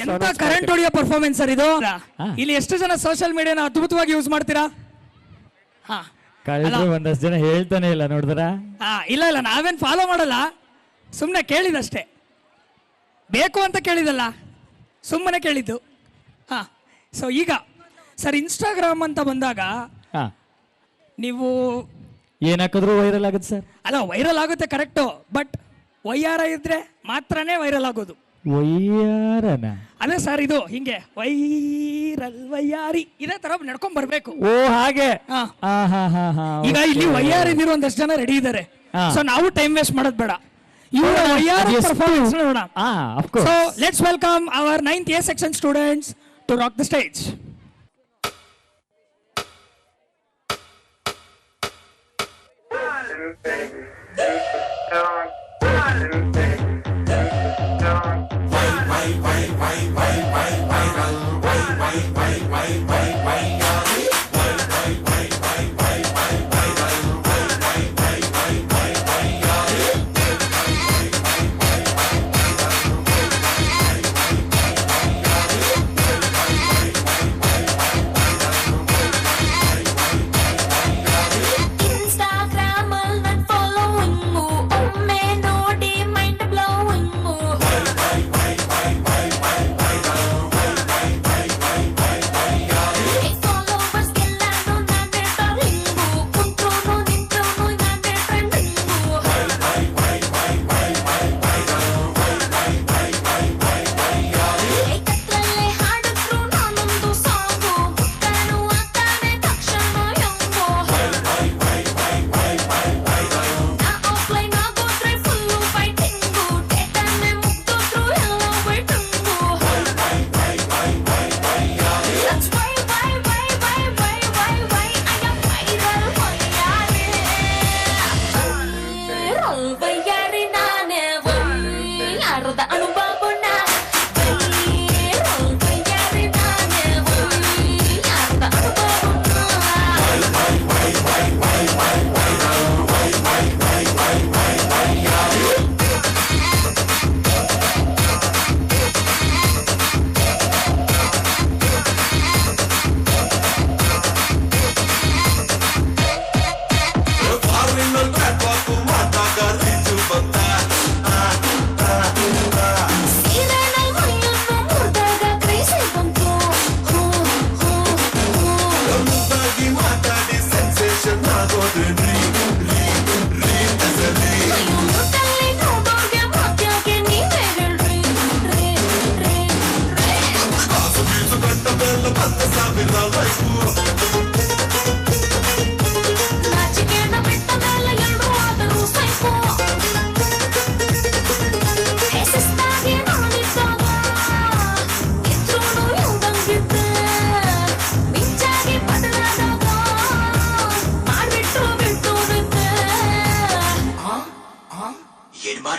ಎಂತ ಕರೆಂಟ್ ಹೊಡೆಯೋ performance sir ಇದು. ಇಲ್ಲಿ ಎಷ್ಟು ಜನ ಸೋಷಿಯಲ್ ಮೀಡಿಯಾನ ಅದ್ಭುತವಾಗಿ ಯೂಸ್ ಮಾಡ್ತೀರಾ? ಒಂದಷ್ಟು ಜನ ಹೇಳ್ತಾನೆ ಇಲ್ಲ ನೋಡಿದ್ರ. ಇಲ್ಲ ಇಲ್ಲ, ನಾವೇನ್ ಫಾಲೋ ಮಾಡಲ್ಲ, ಸುಮ್ಮನೆ ಕೇಳಿದಷ್ಟೇ. ಬೇಕು ಅಂತ ಕೇಳಿದಲ್ಲ, ಸುಮ್ಮನೆ ಕೇಳಿದ್ದು. ಸೊ ಈಗ ಸರ್ ಇನ್ಸ್ಟಾಗ್ರಾಮ್ ಅಂತ ಬಂದಾಗ ನೀವು ಏನ್ ಹಾಕಿದ್ರು ವೈರಲ್ ಆಗುತ್ತೆ ಸರ್. ಅಲ್ಲ, ವೈರಲ್ ಆಗುತ್ತೆ ಕರೆಕ್ಟು, ಬಟ್ ವೈಯಾರ ಇದ್ರೆ ಮಾತ್ರನೇ ವೈರಲ್ ಆಗೋದು. ವೈಯಾರನ ಅದೇ ಸರ್, ಇದು ಹಿಂಗೆ ವೈರಲ್ ವೈಯಾರಿ ಇದೇ ತರ ನಡ್ಕೊಂಡ್ ಬರ್ಬೇಕು. ಓ ಹಾಗೆ. ಈಗ ಇಲ್ಲಿ ವೈಯಾರಿದಿರೋ ಒಂದಷ್ಟು ಜನ ರೆಡಿ ಇದ್ದಾರೆ. ಸೊ ನಾವು ಟೈಮ್ ವೇಸ್ಟ್ ಮಾಡೋದು ಬೇಡ, ಇವರ ವೈಯಾರ ಪರ್ಫಾರ್ಮೆನ್ಸ್ ನೋಡೋಣ. So let's welcome hour 9th A section students to rock the stage.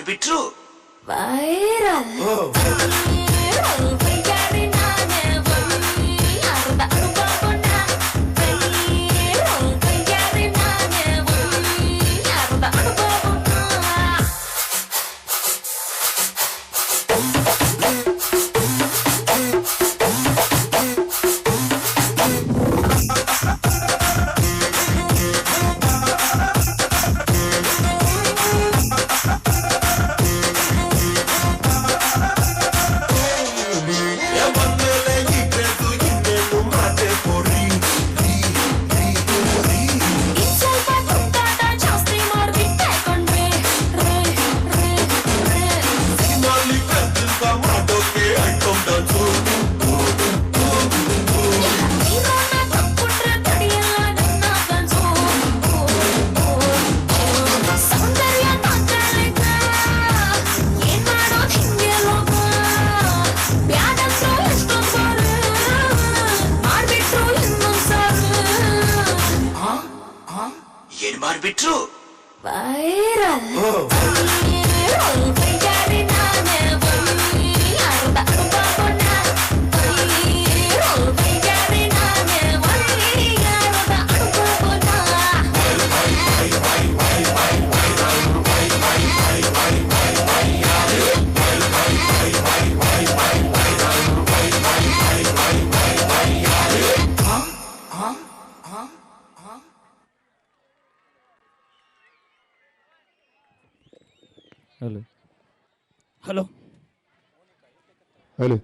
ಬಿಟ್ರು ಬಿಟ್ರು ಹಲೋ ಹಲೋ ಹಲೋ